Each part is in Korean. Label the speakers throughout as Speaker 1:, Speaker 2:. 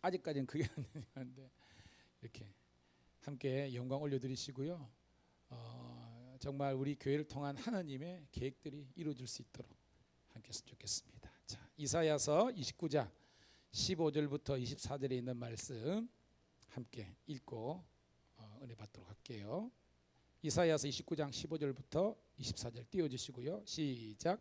Speaker 1: 아직까지는 그게 안 되는데 이렇게 함께 영광 올려드리시고요. 정말 우리 교회를 통한 하나님의 계획들이 이루어질 수 있도록 함께 했으면 좋겠습니다. 자, 이사야서 29장 15절부터 24절에 있는 말씀 함께 읽고 은혜 받도록 할게요. 이사야서 29장 15절부터 24절 띄워주시고요. 시작.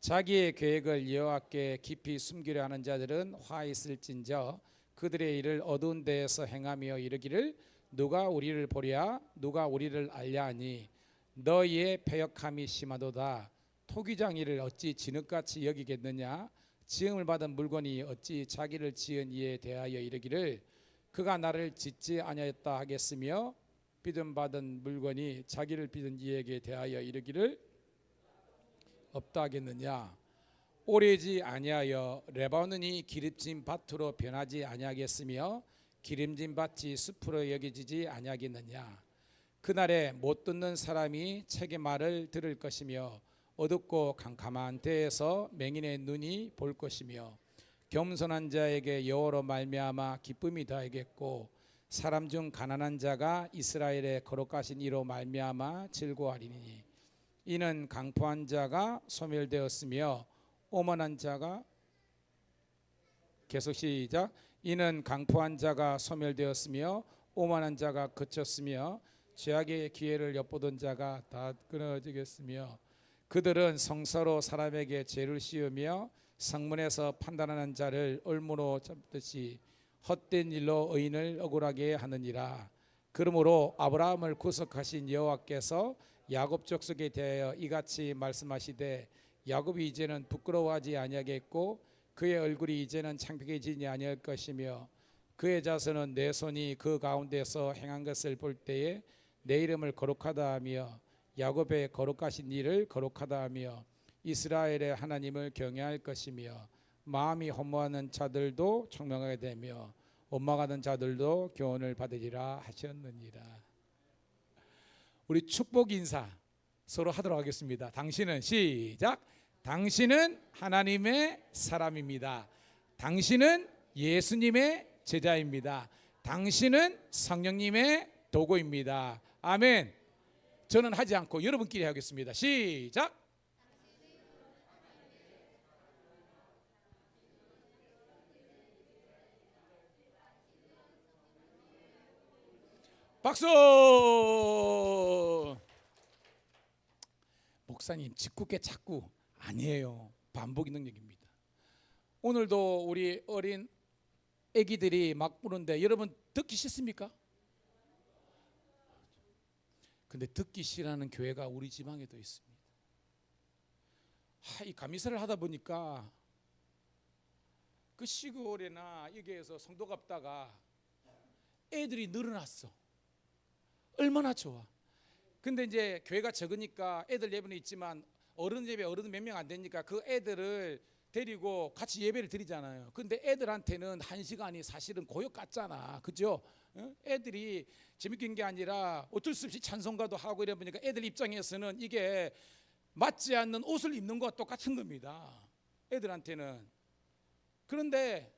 Speaker 1: 자기의 계획을 여호와께 깊이 숨기려 하는 자들은 화 있을진저 그들의 일을 어두운 데에서 행하며 이르기를 누가 우리를 보랴 누가 우리를 알랴 하니 너희의 패역함이 심하도다. 토기장이를 어찌 진흙같이 여기겠느냐. 지음을 받은 물건이 어찌 자기를 지은 이에 대하여 이르기를 그가 나를 짓지 아니하였다 하겠으며 믿음 받은 물건이 자기를 빚은 이에게 대하여 이르기를 없다 하겠느냐. 오래지 아니하여 레바논이 기름진 밭으로 변하지 아니하겠으며 기름진 밭이 숲으로 여겨지지 아니하겠느냐. 그날에 못 듣는 사람이 책의 말을 들을 것이며 어둡고 캄캄한 데에서 맹인의 눈이 볼 것이며 겸손한 자에게 여호와로 말미암아 기쁨이 더하겠고 사람 중 가난한 자가 이스라엘의 거룩하신 이로 말미암아 즐거워하리니 이는 강포한 자가 소멸되었으며 오만한 자가 계속 시작. 이는 강포한 자가 소멸되었으며 오만한 자가 그쳤으며 죄악의 기회를 엿보던 자가 다 끊어지겠으며 그들은 성서로 사람에게 죄를 씌우며 성문에서 판단하는 자를 얼무로 잡듯이 헛된 일로 의인을 억울하게 하느니라. 그러므로 아브라함을 구속하신 여호와께서 야곱 족속에 대하여 이같이 말씀하시되 야곱이 이제는 부끄러워하지 아니하겠고 그의 얼굴이 이제는 창백해지지 아니할 것이며 그의 자손은 내 손이 그 가운데서 행한 것을 볼 때에 내 이름을 거룩하다 하며 야곱의 거룩하신 일을 거룩하다 하며 이스라엘의 하나님을 경외할 것이며 마음이 허무하는 자들도 총명하게 되며 원망하는 자들도 교훈을 받으리라 하셨느니라. 우리 축복 인사 서로 하도록 하겠습니다. 당신은 시작. 당신은 하나님의 사람입니다. 당신은 예수님의 제자입니다. 당신은 성령님의 도구입니다. 아멘. 저는 하지 않고 여러분끼리 하겠습니다. 시작. 박수. 목사님 직구게 자꾸 아니에요. 반복의 능력입니다. 오늘도 우리 어린 아기들이 막 부르는데 여러분 듣기 싫습니까? 근데 듣기 싫어하는 교회가 우리 지방에도 있습니다. 이 감리사를 하다 보니까 그 시골이나 여기에서 성도 갑다가 애들이 늘어났어. 얼마나 좋아. 근데 이제 교회가 적으니까 애들 예배는 있지만 어른 예배 어른 몇 명 안 되니까 그 애들을 데리고 같이 예배를 드리잖아요. 근데 애들한테는 1시간이 사실은 고역 같잖아. 그죠? 애들이 재밌게 게 아니라 어쩔 수 없이 찬송가도 하고 이래 보니까 애들 입장에서는 이게 맞지 않는 옷을 입는 것과 똑같은 겁니다. 애들한테는. 그런데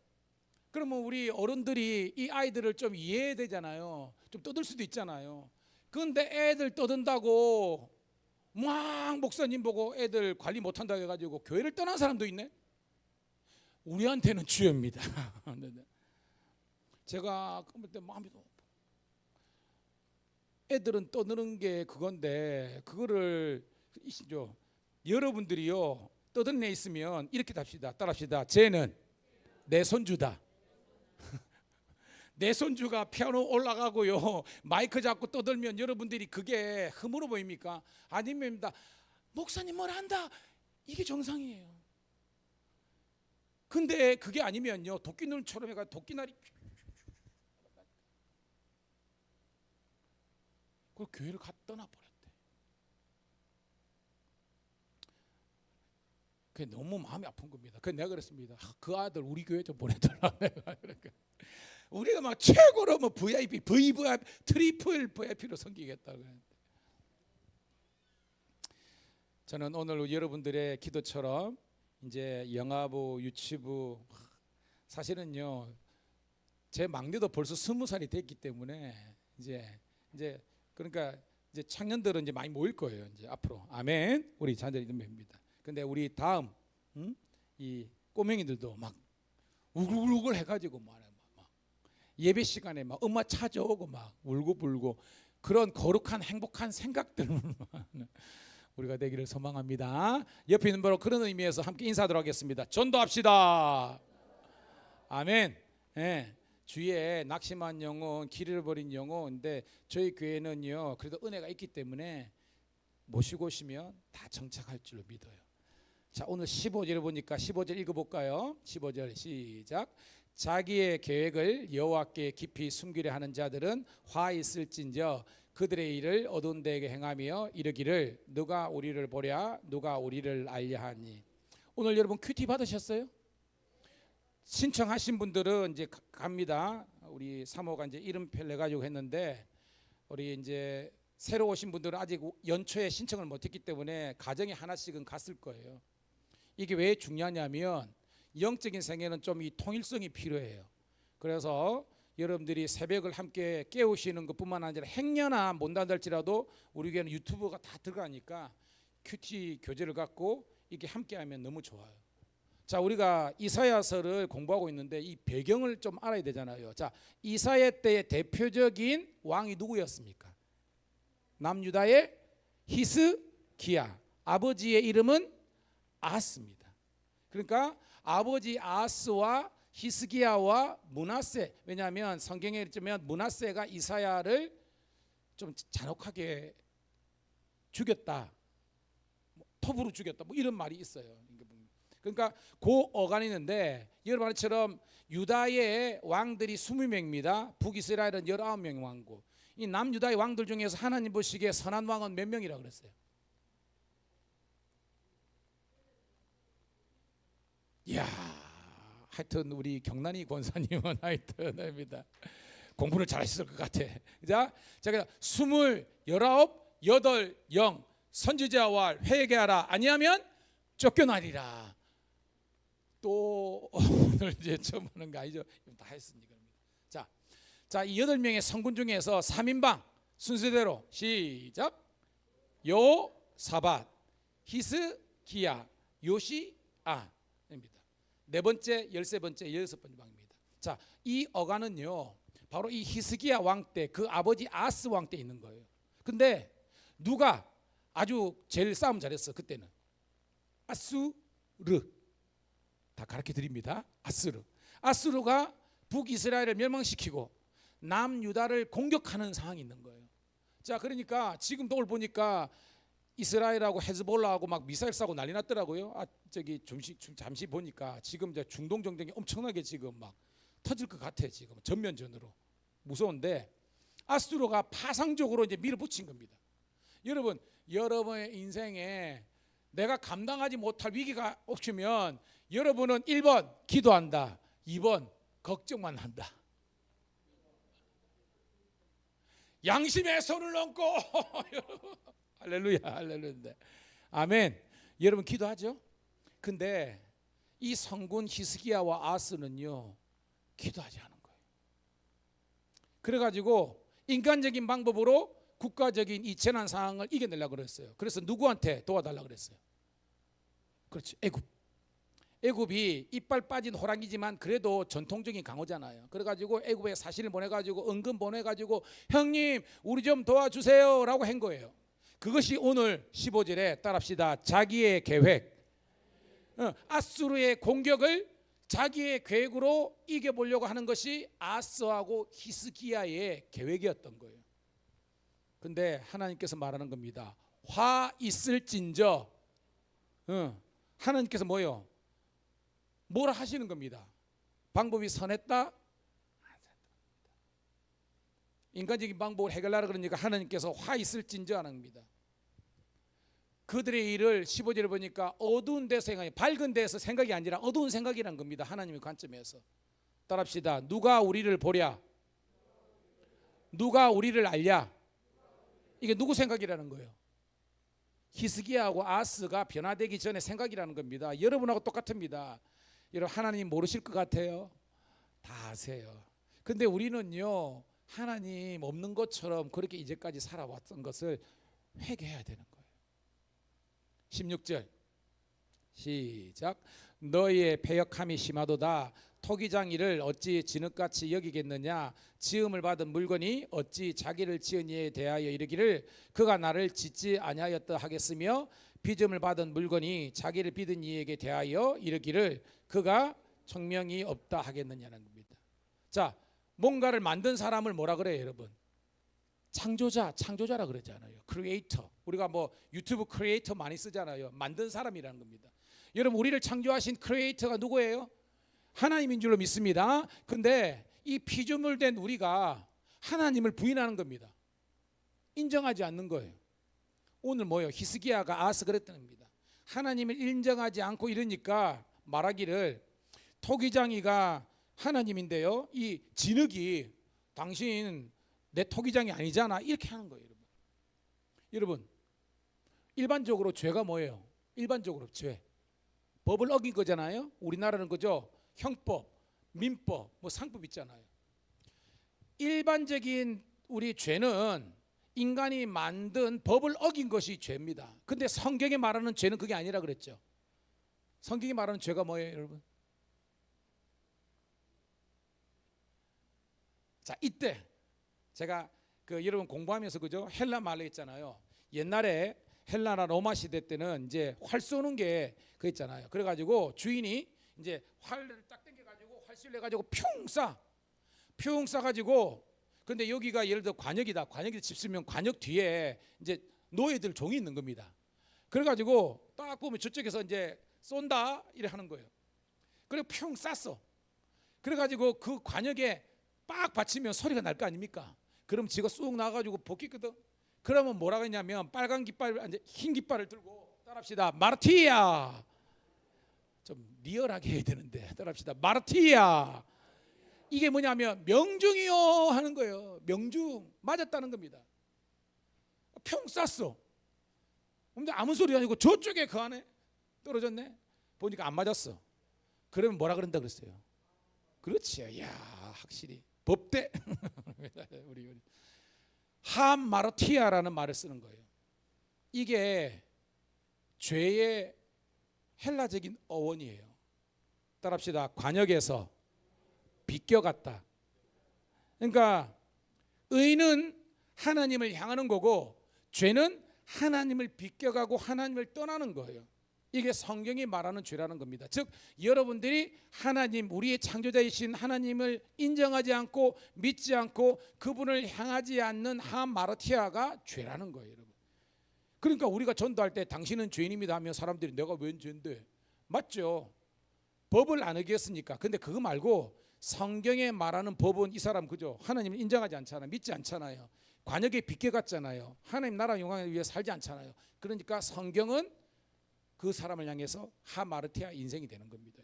Speaker 1: 그러면 우리 어른들이 이 아이들을 좀 이해해야 되잖아요. 좀 떠들 수도 있잖아요. 그런데 애들 떠든다고 막 목사님 보고 애들 관리 못한다고 해가지고 교회를 떠난 사람도 있네. 우리한테는 주여입니다. 제가 그때 마음이 애들은 떠드는 게 그건데 그거를 여러분들이요 떠드는 애 있으면 이렇게 답시다. 따라합시다. 쟤는 내 손주다. 내 손주가 피아노 올라가고요 마이크 잡고 떠들면 여러분들이 그게 흠으로 보입니까? 아닙니다. 목사님 뭘 한다. 이게 정상이에요. 근데 그게 아니면요 도끼눈처럼 해가 도끼날이 그 교회를 떠나버렸대. 그게 너무 마음이 아픈 겁니다. 그래서 내가 그랬습니다. 그 아들 우리 교회 좀 보내달라. 우리가 막 최고로 뭐 VIP, 트리플 VIP로 섬기겠다. 저는 오늘 여러분들의 기도처럼 이제 영화부, 유치부 사실은요 제 막내도 벌써 20살이 됐기 때문에 이제 그러니까 이제 청년들은 이제 많이 모일 거예요. 이제 앞으로. 아멘. 우리 자녀들이 됩니다. 근데 우리 다음 이 꼬맹이들도 막 우글우글 해가지고 막 예배 시간에 막 엄마 찾아오고 막 울고 불고 그런 거룩한 행복한 생각들만 우리가 되기를 소망합니다. 옆에 있는 바로 그런 의미에서 함께 인사하도록 하겠습니다. 전도합시다. 아멘. 예. 주위에 낙심한 영혼, 길 잃어버린 영혼인데 저희 교회는요 그래도 은혜가 있기 때문에 모시고 오시면 다 정착할 줄로 믿어요. 자, 오늘 15절을 보니까 15절 읽어볼까요? 15절 시작. 자기의 계획을 여호와께 깊이 숨기려 하는 자들은 화 있을진저 그들의 일을 어두운 데에게 행하며 이르기를 누가 우리를 보랴 누가 우리를 알려 하니. 오늘 여러분 큐티 받으셨어요? 신청하신 분들은 이제 갑니다. 우리 사모가 이제 이름표를 해가지고 했는데 우리 이제 새로 오신 분들은 아직 연초에 신청을 못했기 때문에 가정에 하나씩은 갔을 거예요. 이게 왜 중요하냐면 영적인 생애는 좀 이 통일성이 필요해요. 그래서 여러분들이 새벽을 함께 깨우시는 것뿐만 아니라 행여나 못난달지라도 우리 교회는 유튜브가 다 들어가니까 큐티 교재를 갖고 이게 함께하면 너무 좋아요. 자, 우리가 이사야서를 공부하고 있는데 이 배경을 좀 알아야 되잖아요. 자, 이사야 때의 대표적인 왕이 누구였습니까? 남유다의 히스기야. 아버지의 이름은 아하스입니다. 그러니까 아버지 아하스와 히스기야와 므낫세, 왜냐하면 성경에 있으면 므낫세가 이사야를 좀 잔혹하게 죽였다, 톱으로 죽였다, 뭐 이런 말이 있어요. 그러니까 그 어간이 있는데 여러분 말처럼 유다의 왕들이 20명입니다. 북이스라엘은 19명 왕국. 이 남유다의 왕들 중에서 하나님 보시기에 선한 왕은 몇 명이라고 그랬어요? 이야, 하여튼 우리 경란이 권사님은 하여튼입니다. 공부를 잘하셨을 것 같아. 자, 제가 20, 19, 8, 0 선지자와 회개하라 아니하면 쫓겨나리라. 또 오늘 이제 처음 하는 거 아니죠? 다 했으니까. 자, 이 8명의 성군 중에서 3인방 순서대로 시작. 요사밧, 히스기야, 요시아입니다. 네 번째, 13번째, 16번째 방입니다. 자, 이 어간은요 바로 이 히스기야 왕 때 그 아버지 아스 왕 때 있는 거예요. 근데 누가 아주 제일 싸움 잘했어 그때는? 아수르. 다 가르쳐 드립니다. 아수르가 북이스라엘을 멸망시키고 남유다를 공격하는 상황이 있는 거예요. 자, 그러니까 지금도 오늘 보니까 이스라엘하고 헤즈볼라하고 막 미사일 쏴고 난리 났더라고요. 잠시 보니까 지금 이제 중동 전쟁이 엄청나게 지금 막 터질 것 같아. 지금 전면전으로 무서운데 아수르가 파상적으로 이제 밀어붙인 겁니다. 여러분, 여러분의 인생에 내가 감당하지 못할 위기가 닥치면 여러분은 1번 기도한다, 2번 걱정만 한다. 양심의 손을 얹고 할렐루야, 할렐루야. 아멘. 여러분 기도하죠? 근데 이 성군 히스기야와 아스는요 기도하지 않은 거예요. 그래가지고 인간적인 방법으로 국가적인 이 재난 상황을 이겨내려고 그랬어요. 그래서 누구한테 도와달라고 그랬어요? 그렇지, 애굽이 이빨 빠진 호랑이지만 그래도 전통적인 강호잖아요. 그래가지고 애굽에 사신을 보내가지고 은근 보내가지고 형님 우리 좀 도와주세요 라고 한 거예요. 그것이 오늘 15절에 따라합시다. 자기의 계획, 아수르의 공격을 자기의 계획으로 이겨보려고 하는 것이 아스하고 히스기야의 계획이었던 거예요. 근데 하나님께서 말하는 겁니다. 화 있을진저, 하나님께서 뭐요? 뭐라 하시는 겁니다. 방법이 선했다? 인간적인 방법을 해결하라 그러니까 하나님께서 화 있을진저 하는 겁니다. 그들의 일을 15절에 보니까 어두운 데서 생각이, 밝은 데서 생각이 아니라 어두운 생각이라는 겁니다. 하나님의 관점에서. 따라합시다. 누가 우리를 보랴? 누가 우리를 알랴? 이게 누구 생각이라는 거예요? 히스기야하고 아스가 변화되기 전에 생각이라는 겁니다. 여러분하고 똑같습니다. 여러분 하나님 모르실 것 같아요? 다 아세요. 근데 우리는요 하나님 없는 것처럼 그렇게 이제까지 살아왔던 것을 회개해야 되는 거예요. 16절 시작. 너희의 패역함이 심하도다. 토기장이를 어찌 진흙같이 여기겠느냐. 지음을 받은 물건이 어찌 자기를 지은 이에 대하여 이르기를 그가 나를 짓지 아니하였다 하겠으며 빚음을 받은 물건이 자기를 빚은 이에게 대하여 이르기를 그가 청명이 없다 하겠느냐는 겁니다. 자, 뭔가를 만든 사람을 뭐라 그래요, 여러분? 창조자라 그러잖아요. 크리에이터. 우리가 뭐 유튜브 크리에이터 많이 쓰잖아요. 만든 사람이라는 겁니다. 여러분, 우리를 창조하신 크리에이터가 누구예요? 하나님인 줄로 믿습니다. 근데 이 피조물된 우리가 하나님을 부인하는 겁니다. 인정하지 않는 거예요. 오늘 뭐예요? 히스기야가 아스 그랬던 겁니다. 하나님을 인정하지 않고 이러니까 말하기를 토기장이가 하나님인데요, 이 진흙이 당신 내 토기장이 아니잖아, 이렇게 하는 거예요. 여러분, 일반적으로 죄가 뭐예요? 일반적으로 죄, 법을 어긴 거잖아요. 우리나라는 그죠? 형법, 민법, 뭐 상법 있잖아요. 일반적인 우리 죄는 인간이 만든 법을 어긴 것이 죄입니다. 근데 성경이 말하는 죄는 그게 아니라 그랬죠. 성경이 말하는 죄가 뭐예요, 여러분? 자, 이때 제가 여러분 공부하면서 그죠? 헬라 말로 했잖아요. 옛날에 헬라나 로마 시대 때는 이제 활 쏘는 게 그 있잖아요. 그래가지고 주인이 이제 활을 딱 당겨가지고 활술 내가지고 퓨웅 쏴가지고, 근데 여기가 예를 들어 관역이다. 관역에서 집 쓰면 관역 뒤에 이제 노예들 종이 있는 겁니다. 그래가지고 딱 보면 저쪽에서 이제 쏜다 이래 하는 거예요. 그리고 퓨웅 쐈어. 그래가지고 그 관역에 빡 받치면 소리가 날 거 아닙니까? 그럼 지가 쑥 나가지고 벗기거든. 그러면 뭐라고 했냐면 빨간 깃발, 이제 흰 깃발을 들고 따라합시다. 마르티야. 좀 리얼하게 해야 되는데 따라합시다. 마르티야. 이게 뭐냐면 명중이요 하는 거예요. 명중 맞았다는 겁니다. 평 쐈어. 근데 아무 소리 아니고 저쪽에 그 안에 떨어졌네. 보니까 안 맞았어. 그러면 뭐라 그런다 그랬어요? 그렇지. 야, 확실히 법대. 우리 하마르티아라는 말을 쓰는 거예요. 이게 죄의 헬라적인 어원이에요. 따라합시다. 관역에서 비껴갔다. 그러니까 의는 하나님을 향하는 거고 죄는 하나님을 비껴가고 하나님을 떠나는 거예요. 이게 성경이 말하는 죄라는 겁니다. 즉 여러분들이 하나님, 우리의 창조자이신 하나님을 인정하지 않고 믿지 않고 그분을 향하지 않는 하마르티아가 죄라는 거예요, 여러분. 그러니까 우리가 전도할 때 당신은 죄인입니다 하면 사람들이 내가 웬 죄인데, 맞죠? 법을 안 어겼으니까. 근데 그거 말고 성경에 말하는 법은 이 사람 그죠? 하나님을 인정하지 않잖아요. 믿지 않잖아요. 관역에 비껴갔잖아요. 하나님 나라 영광을 위해 살지 않잖아요. 그러니까 성경은 그 사람을 향해서 하마르티아 인생이 되는 겁니다.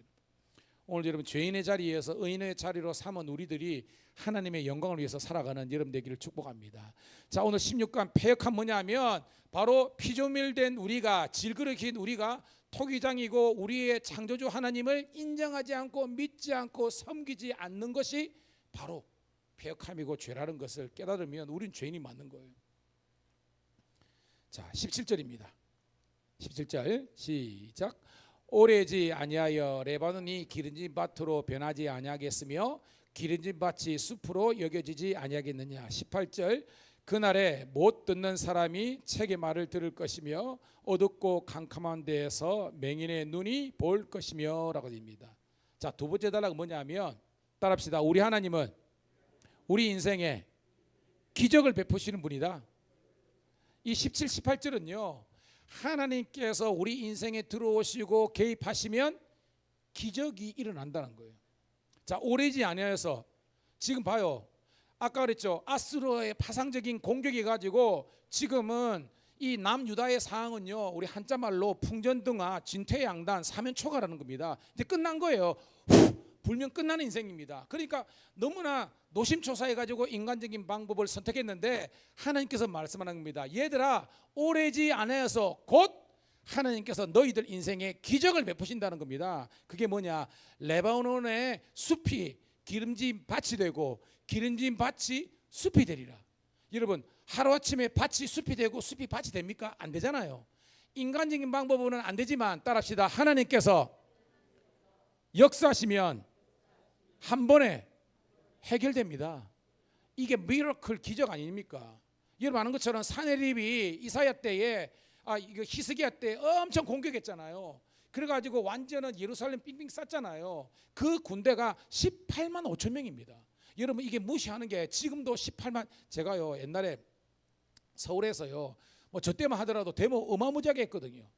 Speaker 1: 오늘 여러분 죄인의 자리에서 의인의 자리로 삼은 우리들이 하나님의 영광을 위해서 살아가는 여러분 되기를 축복합니다. 자, 오늘 16강 패역한 뭐냐면 바로 피조물된 우리가, 질그릇인 우리가 토기장이고 우리의 창조주 하나님을 인정하지 않고 믿지 않고 섬기지 않는 것이 바로 패역함이고 죄라는 것을 깨달으면 우린 죄인이 맞는 거예요. 자, 17절입니다. 17절 시작. 오래지 아니하여 레바논이 기름진 밭으로 변하지 아니하겠으며 기름진 밭이 숲으로 여겨지지 아니하겠느냐. 18절 그날에 못 듣는 사람이 책의 말을 들을 것이며 어둡고 캄캄한 데에서 맹인의 눈이 볼 것이며 라고 됩니다. 자, 두 번째 단락은 뭐냐면 따라합시다. 우리 하나님은 우리 인생에 기적을 베푸시는 분이다. 이 17, 18절은요 하나님께서 우리 인생에 들어오시고 개입하시면 기적이 일어난다는 거예요. 자, 오래지 아니하여서 지금 봐요. 아까 그랬죠. 아수르의 파상적인 공격이 가지고 지금은 이 남유다의 상황은요 우리 한자말로 풍전등화, 진퇴양단, 사면초가라는 겁니다. 이제 끝난 거예요. 불면 끝나는 인생입니다. 그러니까 너무나 노심초사해가지고 인간적인 방법을 선택했는데 하나님께서 말씀하는 겁니다. 얘들아, 오래지 않아서 곧 하나님께서 너희들 인생에 기적을 베푸신다는 겁니다. 그게 뭐냐? 레바논의 숲이 기름진 밭이 되고 기름진 밭이 숲이 되리라. 여러분, 하루아침에 밭이 숲이 되고 숲이 밭이 됩니까? 안 되잖아요. 인간적인 방법으로는 안 되지만 따라합시다. 하나님께서 역사하시면 한 번에 해결됩니다. 이게 미러클, 기적 아닙니까? 여러분 아는 것처럼 사내립이 이사야 때에 이거 히스기야 때 엄청 공격했잖아요. 그래가지고 완전한 예루살렘 빙빙 쌌잖아요. 그 군대가 18만 5천 명입니다. 여러분 이게 무시하는 게 지금도 18만. 제가요 옛날에 서울에서요 뭐 저 때만 하더라도 데모 어마무지하게 했거든요.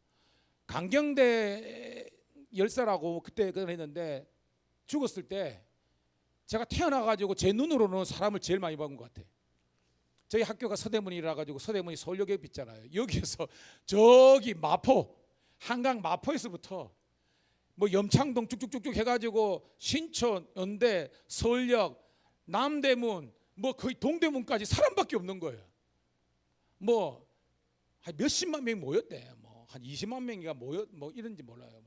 Speaker 1: 강경대 열사라고 그때 그랬는데 죽었을 때 제가 태어나가지고 제 눈으로는 사람을 제일 많이 본 것 같아. 저희 학교가 서대문이라 가지고 서대문이 서울역에 있잖아요. 여기에서 저기 마포, 한강 마포에서부터 뭐 염창동 쭉쭉쭉쭉 해가지고 신촌, 연대, 서울역, 남대문, 뭐 거의 동대문까지 사람밖에 없는 거예요. 뭐 한 몇십만 명이 모였대. 뭐 한 20만 명이가 모였 뭐 이런지 몰라요.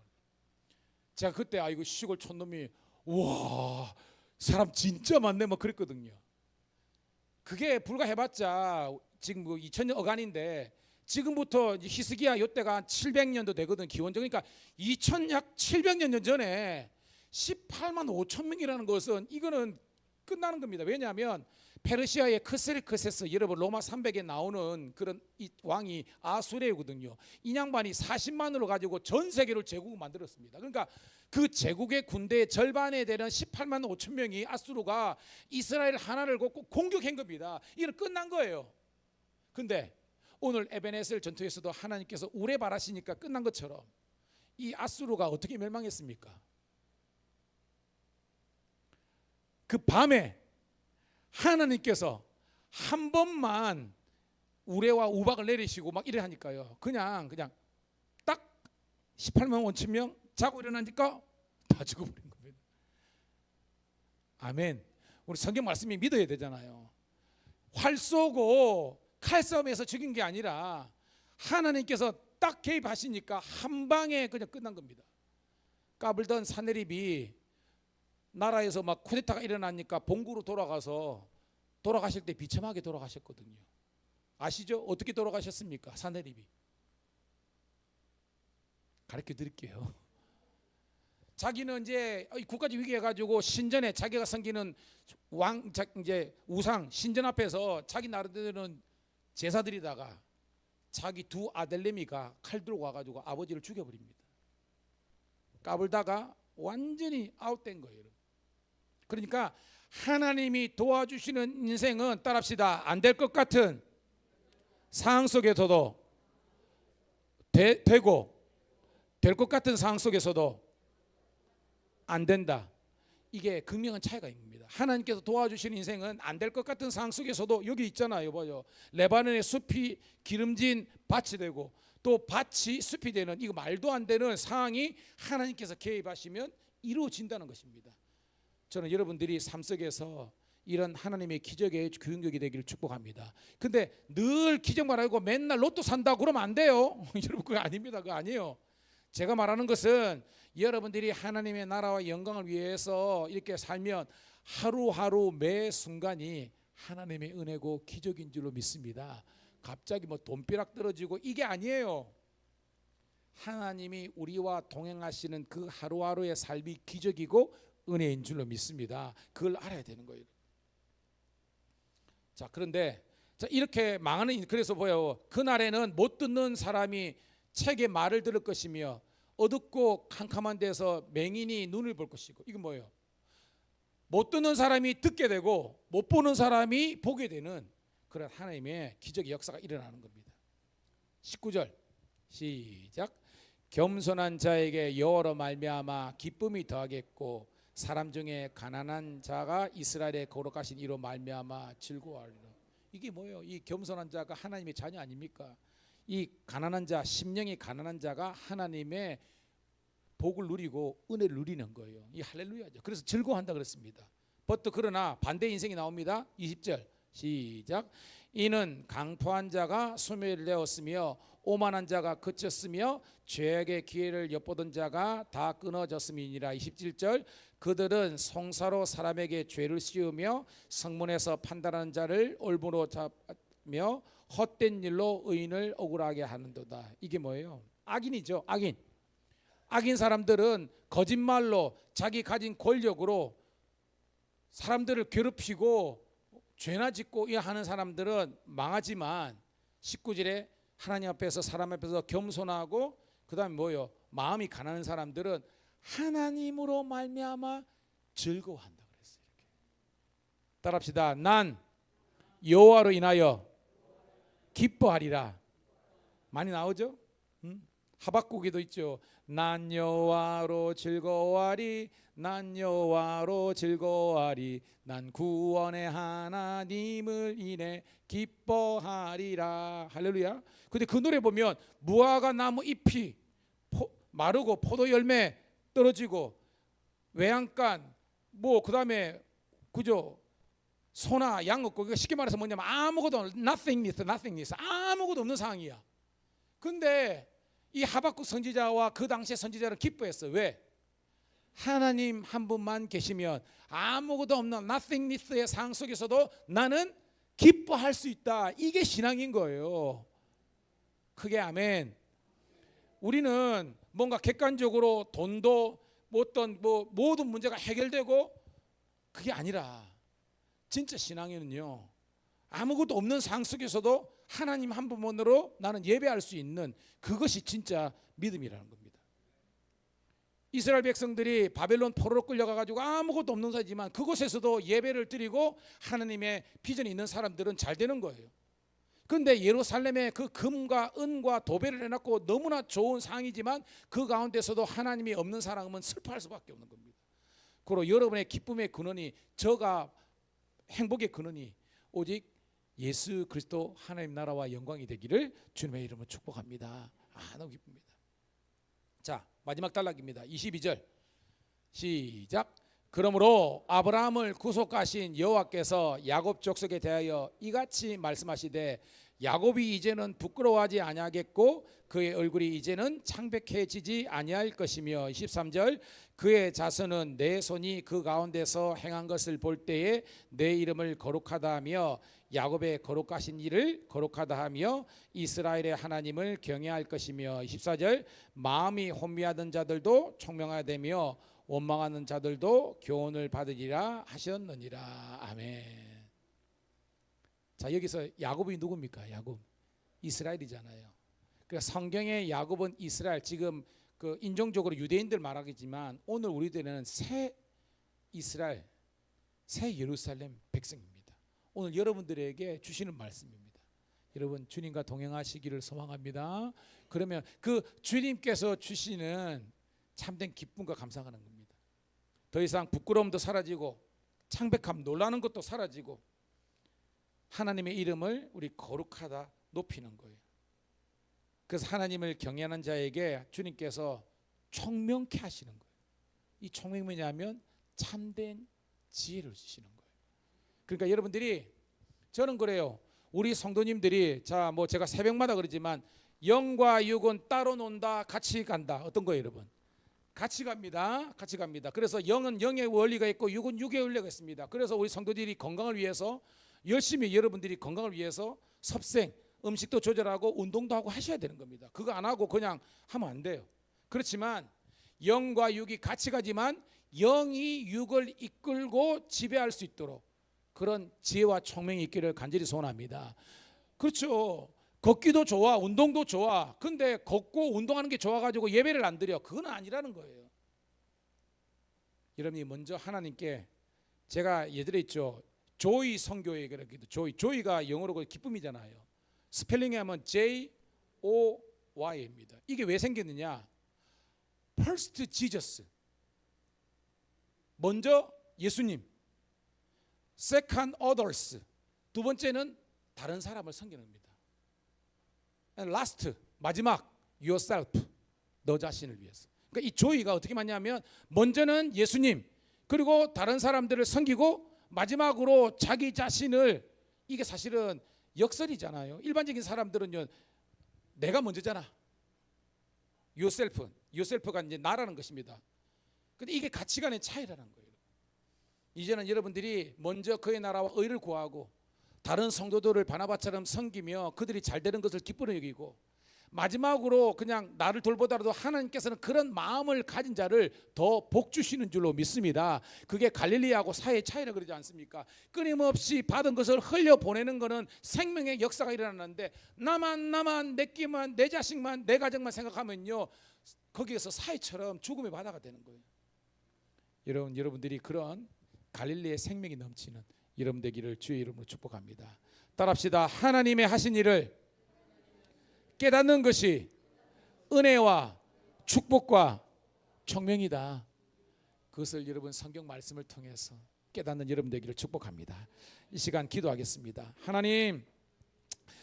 Speaker 1: 제가 그때 이거 시골 촌놈이 와 사람 진짜 많네 뭐 그랬거든요. 그게 불과 해봤자 지금 뭐 2000년 어간인데 지금부터 히스기야 이때가 한 700년도 되거든 기원적. 그러니까 2000약 700년 전에 18만 5천 명이라는 것은 이거는 끝나는 겁니다. 왜냐하면 페르시아의 크세르크세스, 여러분 로마 300에 나오는 그런 이 왕이 아수레거든요. 이 양반이 40만으로 가지고 전 세계를 제국을 만들었습니다. 그러니까 그 제국의 군대의 절반에 되는 18만 5천 명이 아수르가 이스라엘 하나를 꼭 공격한 겁니다. 이건 끝난 거예요. 근데 오늘 에베네셀 전투에서도 하나님께서 우레 바라시니까 끝난 것처럼 이 아수르가 어떻게 멸망했습니까? 그 밤에 하나님께서 한 번만 우레와 우박을 내리시고 막 이래 하니까요. 그냥 딱 18만 5천 명 자고 일어나니까 다 죽어버린 겁니다. 아멘. 우리 성경 말씀이 믿어야 되잖아요. 활 쏘고 칼싸움에서 죽인 게 아니라 하나님께서 딱 개입하시니까 한 방에 그냥 끝난 겁니다. 까불던 사내립이 나라에서 막 쿠데타가 일어나니까 본국으로 돌아가실 때 비참하게 돌아가셨거든요. 아시죠? 어떻게 돌아가셨습니까? 사내립이. 가르쳐 드릴게요. 자기는 이제 국가적 위기해 가지고 신전에 자기가 섬기는 이제 우상 신전 앞에서 자기 나름대로는 제사드리다가 자기 두 아들내미가 칼 들고 와가지고 아버지를 죽여버립니다. 까불다가 완전히 아웃된 거예요. 그러니까 하나님이 도와주시는 인생은 따라합시다. 안 될 것 같은 상황 속에서도 되고 될 것 같은 상황 속에서도 안 된다. 이게 극명한 차이가 있습니다. 하나님께서 도와주시는 인생은 안 될 것 같은 상황 속에서도 여기 있잖아요. 뭐요? 레바논의 숲이 기름진 밭이 되고 또 밭이 숲이 되는 이거 말도 안 되는 상황이 하나님께서 개입하시면 이루어진다는 것입니다. 저는 여러분들이 삶 속에서 이런 하나님의 기적의 교육력이 되기를 축복합니다. 근데 늘 기적 말하고 맨날 로또 산다고 그러면 안 돼요. 여러분 그거 아닙니다. 그거 아니에요. 제가 말하는 것은 여러분들이 하나님의 나라와 영광을 위해서 이렇게 살면 하루하루 매 순간이 하나님의 은혜고 기적인 줄로 믿습니다. 갑자기 뭐 돈벼락 떨어지고 이게 아니에요. 하나님이 우리와 동행하시는 그 하루하루의 삶이 기적이고 은혜인 줄로 믿습니다. 그걸 알아야 되는 거예요. 자, 그런데 이렇게 망하는, 그래서 뭐예요? 그날에는 못 듣는 사람이 책의 말을 들을 것이며 어둡고 캄캄한 데서 맹인이 눈을 볼 것이고. 이건 뭐예요? 못 듣는 사람이 듣게 되고 못 보는 사람이 보게 되는 그런 하나님의 기적의 역사가 일어나는 겁니다. 19절 시작. 겸손한 자에게 여호와로 말미암아 기쁨이 더하겠고 사람 중에 가난한 자가 이스라엘의 거룩하신 이로 말미암아 즐거워하리라. 이게 뭐예요? 이 겸손한 자가 하나님의 자녀 아닙니까? 이 가난한 자, 심령이 가난한 자가 하나님의 복을 누리고 은혜를 누리는 거예요. 이 할렐루야죠. 그래서 즐거워한다 그랬습니다. 그러나 반대 인생이 나옵니다. 20절 시작. 이는 강포한 자가 소멸되었으며 오만한 자가 그쳤으며 죄악의 기회를 엿보던 자가 다 끊어졌음이니라. 27절 그들은 송사로 사람에게 죄를 씌우며 성문에서 판단하는 자를 올무로 잡며 헛된 일로 의인을 억울하게 하는도다. 이게 뭐예요? 악인이죠. 악인 사람들은 거짓말로 자기 가진 권력으로 사람들을 괴롭히고 죄나 짓고 하는 사람들은 망하지만 19절에 하나님 앞에서 사람 앞에서 겸손하고 그 다음에 뭐예요? 마음이 가난한 사람들은 하나님으로 말미암아 즐거워한다 그랬어요. 이렇게. 따라합시다. 난 여호와로 인하여 기뻐하리라. 많이 나오죠? 하박국에도 있죠. 난 여호와로 즐거워하리. 난 여호와로 즐거워하리. 난 구원의 하나님을 인해 기뻐하리라. 할렐루야. 근데 그 노래 보면 무화과 나무 잎이 마르고 포도 열매 떨어지고 외양간 뭐 그다음에 그죠? 소나 양 없고 쉽게 말해서 뭐냐면 아무것도 nothingness 아무것도 없는 상황이야. 근데 이 하박국 선지자와 그 당시의 선지자는 기뻐했어. 왜? 하나님 한 분만 계시면 아무것도 없는 nothingness의 상황 속에서도 나는 기뻐할 수 있다. 이게 신앙인 거예요. 크게 아멘. 우리는 뭔가 객관적으로 돈도 어떤 모든 문제가 해결되고 그게 아니라 진짜 신앙에는요 아무것도 없는 상황 속에서도 하나님 한 분만으로 나는 예배할 수 있는 그것이 진짜 믿음이라는 겁니다. 이스라엘 백성들이 바벨론 포로로 끌려가가지고 아무것도 없는 사지만 그곳에서도 예배를 드리고 하나님의 비전이 있는 사람들은 잘 되는 거예요. 그런데 예루살렘에 그 금과 은과 도배를 해놨고 너무나 좋은 상이지만 그 가운데서도 하나님이 없는 사람은 슬퍼할 수밖에 없는 겁니다. 그리고 여러분의 기쁨의 근원이 저가 행복의 근원이 오직 예수 그리스도 하나님 나라와 영광이 되기를 주님의 이름으로 축복합니다. 너무 기쁩니다. 자, 마지막 단락입니다. 22절 시작. 그러므로 아브라함을 구속하신 여호와께서 야곱 족속에 대하여 이같이 말씀하시되 야곱이 이제는 부끄러워하지 아니하겠고 그의 얼굴이 이제는 창백해지지 아니할 것이며 23절 그의 자손은 내 손이 그 가운데서 행한 것을 볼 때에 내 이름을 거룩하다 하며 야곱의 거룩하신 일을 거룩하다 하며 이스라엘의 하나님을 경외할 것이며 24절 마음이 혼미하던 자들도 총명하되며 원망하는 자들도 교훈을 받으리라 하셨느니라. 아멘. 자, 여기서 야곱이 누굽니까? 야곱 이스라엘이잖아요. 그러니까 성경의 야곱은 이스라엘, 지금 그 인종적으로 유대인들 말하겠지만 오늘 우리들은 새 이스라엘, 새 예루살렘 백성입니다. 오늘 여러분들에게 주시는 말씀입니다. 여러분 주님과 동행하시기를 소망합니다. 그러면 그 주님께서 주시는 참된 기쁨과 감사하는 겁니다. 더 이상 부끄러움도 사라지고 창백함, 놀라는 것도 사라지고 하나님의 이름을 우리 거룩하다 높이는 거예요. 그래서 하나님을 경외하는 자에게 주님께서 총명케 하시는 거예요. 이 총명이 뭐냐면 참된 지혜를 주시는 거예요. 그러니까 여러분들이, 저는 그래요. 우리 성도님들이 자 뭐 제가 새벽마다 그러지만 영과 육은 따로 논다, 같이 간다. 어떤 거예요, 여러분? 같이 갑니다. 같이 갑니다. 그래서 영은 영의 원리가 있고 육은 육의 원리가 있습니다. 그래서 우리 성도들이 건강을 위해서 열심히, 여러분들이 건강을 위해서 섭생, 음식도 조절하고 운동도 하고 하셔야 되는 겁니다. 그거 안 하고 그냥 하면 안 돼요. 그렇지만 영과 육이 같이 가지만 영이 육을 이끌고 지배할 수 있도록 그런 지혜와 총명이 있기를 간절히 소원합니다. 그렇죠. 걷기도 좋아, 운동도 좋아. 근데 걷고 운동하는 게 좋아가지고 예배를 안 드려. 그건 아니라는 거예요. 여러분이 먼저 하나님께, 제가 예전에 있죠, 조이 성교회, 조이가 영어로 기쁨이잖아요. 스펠링에 하면 J-O-Y입니다. 이게 왜 생겼느냐? First Jesus, 먼저 예수님, Second others, 두 번째는 다른 사람을 섬기는 겁니다. And last, 마지막 yourself, 너 자신을 위해서. 그러니까 이 조이가 어떻게 맞냐면 먼저는 예수님, 그리고 다른 사람들을 섬기고 마지막으로 자기 자신을, 이게 사실은 역설이잖아요. 일반적인 사람들은요 내가 먼저잖아. yourself가 이제 나라는 것입니다. 근데 이게 가치관의 차이라는 거예요. 이제는 여러분들이 먼저 그의 나라와 의를 구하고 다른 성도들을 바나바처럼 섬기며 그들이 잘 되는 것을 기쁘게 여기고, 마지막으로 그냥 나를 돌보더라도 하나님께서는 그런 마음을 가진 자를 더 복 주시는 줄로 믿습니다. 그게 갈릴리하고 사회의 차이라 그러지 않습니까? 끊임없이 받은 것을 흘려보내는 것은 생명의 역사가 일어나는데, 나만 내 끼만 내 자식만 내 가정만 생각하면요, 거기에서 사회처럼 죽음의 바다가 되는 거예요. 여러분들이 그런 갈릴리의 생명이 넘치는 여러분 되기를 주의 이름으로 축복합니다. 따라합시다. 하나님의 하신 일을 깨닫는 것이 은혜와 축복과 총명이다. 그것을 여러분 성경 말씀을 통해서 깨닫는 여러분 되기를 축복합니다. 이 시간 기도하겠습니다. 하나님,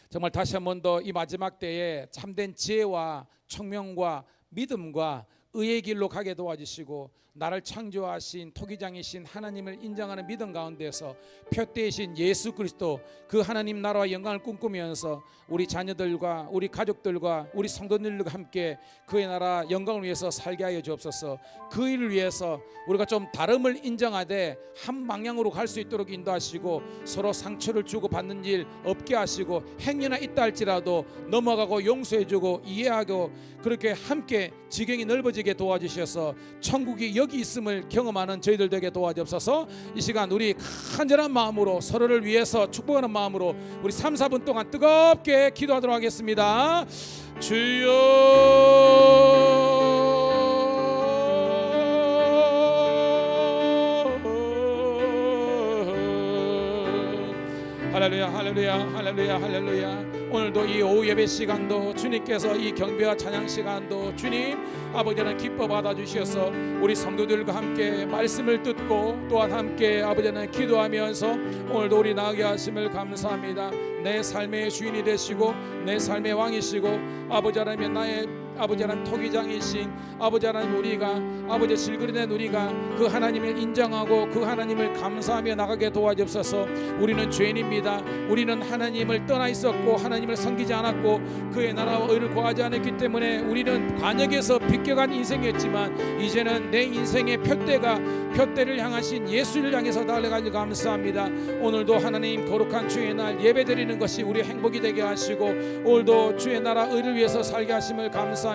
Speaker 1: 정말 다시 한 번 더 이 마지막 때에 참된 지혜와 총명과 믿음과 의의 길로 가게 도와주시고, 나를 창조하신 토기장이신 하나님을 인정하는 믿음 가운데서 표대이신 예수 그리스도 그 하나님 나라와 영광을 꿈꾸면서 우리 자녀들과 우리 가족들과 우리 성도들과 함께 그의 나라 영광을 위해서 살게 하여 주옵소서. 그 일을 위해서 우리가 좀 다름을 인정하되 한 방향으로 갈 수 있도록 인도하시고, 서로 상처를 주고 받는 일 없게 하시고, 행여나 있다 할지라도 넘어가고 용서해주고 이해하고 그렇게 함께 지경이 넓어지게 도와주셔서 천국이 여기 있음을 경험하는 저희들 되게 도와주옵소서. 이 시간 우리 간절한 마음으로 서로를 위해서 축복하는 마음으로 우리 3, 4분 동안 뜨겁게 기도하도록 하겠습니다. 주여, 할렐루야, 할렐루야, 할렐루야, 할렐루야. 오늘도 이 오후 예배 시간도 주님께서 이 경배와 찬양 시간도 주님 아버지는 기뻐 받아주셔서 우리 성도들과 함께 말씀을 듣고 또한 함께 아버지는 기도하면서 오늘도 우리 나가게 하심을 감사합니다. 내 삶의 주인이 되시고 내 삶의 왕이시고, 아버지 하나님 나의 아버지 하나님 토기장이신 아버지 하나님, 우리가 아버지 질그리는 우리가 그 하나님을 인정하고 그 하나님을 감사하며 나가게 도와주옵소서. 우리는 죄인입니다. 우리는 하나님을 떠나 있었고 하나님을 섬기지 않았고 그의 나라와 의를 구하지 않았기 때문에 우리는 관역에서 비껴간 인생이었지만, 이제는 내 인생의 표대를 향하신 예수를 향해서 달려가길 감사합니다. 오늘도 하나님 거룩한 주의 날 예배드리는 것이 우리 행복이 되게 하시고, 오늘도 주의 나라 의를 위해서 살게 하심을 감사합니다.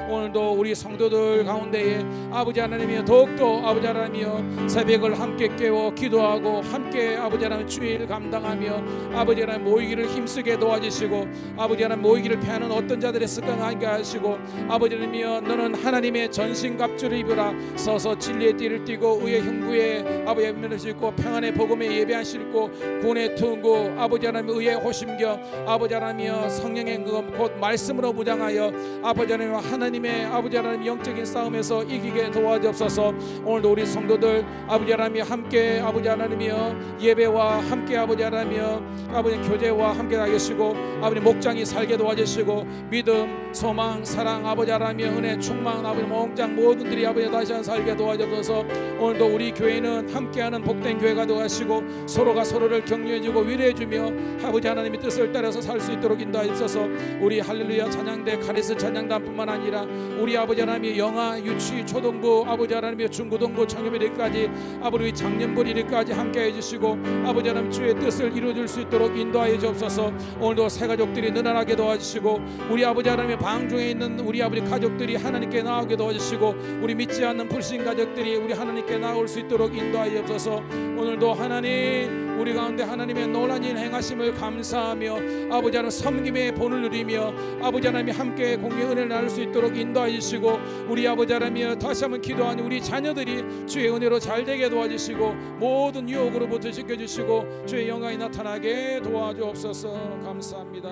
Speaker 1: 오늘도 우리 성도들 가운데에 아버지 하나님이여 더욱더 아버지 하나님이여 새벽을 함께 깨워 기도하고 함께 아버지 하나님 주의 일 감당하며 아버지 하나님 모이기를 힘쓰게 도와주시고, 아버지 하나님 모이기를 패하는 어떤 자들의 습관 하게 하시고, 아버지 하나님이여 너는 하나님의 전신갑주를 입으라. 서서 진리의 띠를 띠고 의의 흉부에 아버지 예배를 싣고 평안의 복음에 예배 안 싣고 구원의 투구 아버지 하나님 의의 호심겨 아버지 하나님이여 성령의 곧 말씀으로 무장하여 아버지 하나님의 아버지 하나님 영적인 싸움에서 이기게 도와주옵소서. 오늘도 우리 성도들 아버지 하나님이 함께 아버지 하나님이여 예배와 함께 아버지 하나님이여 아버지 교제와 함께 하시고, 아버지 목장이 살게 도와주시고 믿음 소망 사랑 아버지 하나님이여 은혜 충만 아버지 목장 모든들이 아버지 다시 한번 살게 도와주옵소서. 오늘도 우리 교회는 함께하는 복된 교회가 되시고 서로가 서로를 격려해주고 위로해주며 아버지 하나님의 뜻을 따라서 살 수 있도록 인도하옵소서. 우리 할렐루야 찬양대 카리스 찬양단뿐만 아니라 우리 아버지 하나님의 영아 유치 초등부 아버지 하나님의 중고등부 청년부까지 아버지 작년부 일까지 함께해 주시고 아버지 하나님 주의 뜻을 이루어줄 수 있도록 인도하여 주옵소서. 오늘도 새 가족들이 늘어나게 도와주시고 우리 아버지 하나님의 방중에 있는 우리 아버지 가족들이 하나님께 나오게 도와주시고 우리 믿지 않는 불신 가족들이 우리 하나님께 나올 수 있도록 인도하여 주옵소서. 오늘도 하나님 우리 가운데 하나님의 놀라운 일 행하심을 감사하며 아버지 하나님 섬김의 본을 누리며 아버지 하나님이 함께 공의 은혜를 나눌 수 있도록 인도하여 주시고, 우리 아버지 하나님이여 다시 한번 기도하니 우리 자녀들이 주의 은혜로 잘되게 도와주시고 모든 유혹으로부터 지켜주시고 주의 영광이 나타나게 도와주옵소서. 감사합니다.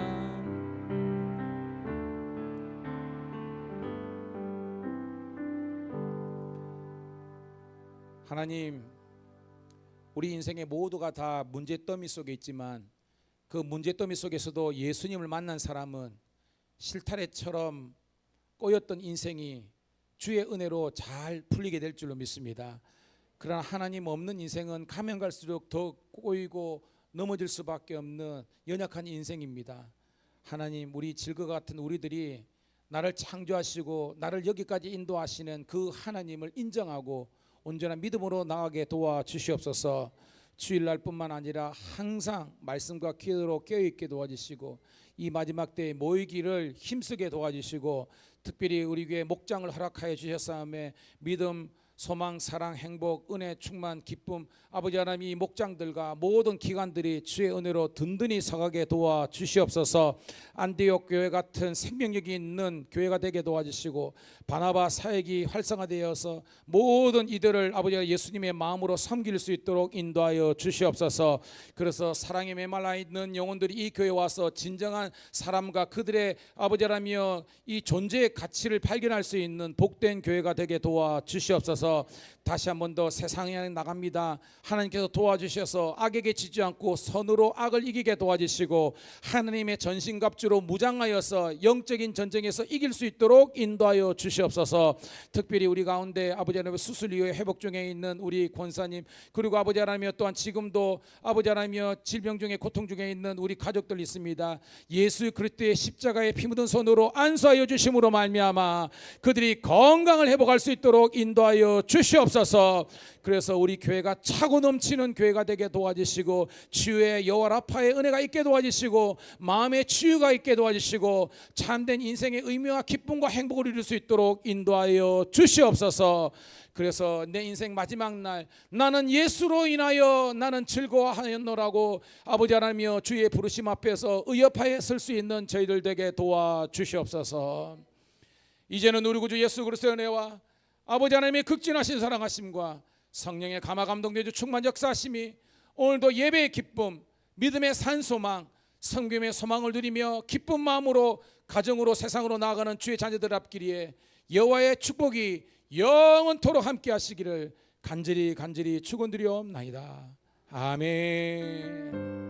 Speaker 1: 하나님, 우리 인생의 모두가 다 문제더미 속에 있지만 그 문제더미 속에서도 예수님을 만난 사람은 실타래처럼 꼬였던 인생이 주의 은혜로 잘 풀리게 될 줄로 믿습니다. 그러나 하나님 없는 인생은 가면 갈수록 더 꼬이고 넘어질 수밖에 없는 연약한 인생입니다. 하나님, 우리 질거 같은 우리들이 나를 창조하시고 나를 여기까지 인도하시는 그 하나님을 인정하고 온전한 믿음으로 나가게 도와주시옵소서. 주일날뿐만 아니라 항상 말씀과 기도로 깨어있게 도와주시고 이 마지막 때에 모이기를 힘쓰게 도와주시고 특별히 우리 교회 목장을 허락하여 주셨사오매 믿음, 소망, 사랑, 행복, 은혜, 충만, 기쁨, 아버지 하나님 이 목장들과 모든 기관들이 주의 은혜로 든든히 서가게 도와주시옵소서. 안디옥 교회 같은 생명력이 있는 교회가 되게 도와주시고 바나바 사역이 활성화되어서 모든 이들을 아버지가 예수님의 마음으로 섬길 수 있도록 인도하여 주시옵소서. 그래서 사랑에 메말라 있는 영혼들이 이 교회에 와서 진정한 사람과 그들의 아버지 하나님이여 이 존재의 가치를 발견할 수 있는 복된 교회가 되게 도와주시옵소서. 다시 한 번 더 세상에 나갑니다. 하나님께서 도와주셔서 악에게 지지 않고 선으로 악을 이기게 도와주시고 하나님의 전신갑주로 무장하여서 영적인 전쟁에서 이길 수 있도록 인도하여 주시옵소서. 특별히 우리 가운데 아버지 하나님 수술 이후에 회복 중에 있는 우리 권사님, 그리고 아버지 하나님 또한 지금도 아버지 하나님 질병 중에 고통 중에 있는 우리 가족들 있습니다. 예수 그리스도의 십자가에 피 묻은 손으로 안수하여 주심으로 말미암아 그들이 건강을 회복할 수 있도록 인도하여 주시옵소서. 그래서 우리 교회가 차고 넘치는 교회가 되게 도와주시고 주의 여호와 라파의 은혜가 있게 도와주시고 마음의 치유가 있게 도와주시고 참된 인생의 의미와 기쁨과 행복을 이룰 수 있도록 인도하여 주시옵소서. 그래서 내 인생 마지막 날 나는 예수로 인하여 나는 즐거워하였노라고 아버지 하나님이여 주의 부르심 앞에서 의협하여 설 수 있는 저희들 되게 도와주시옵소서. 이제는 우리 구주 예수 그리스도의 은혜와 아버지 하나님의 극진하신 사랑하심과 성령의 감화 감동되주 충만 역사하심이 오늘도 예배의 기쁨, 믿음의 산소망, 성김의 소망을 누리며 기쁜 마음으로 가정으로 세상으로 나아가는 주의 자녀들 앞길에 여호와의 축복이 영원토록 함께 하시기를 간절히 축원드리옵나이다. 아멘.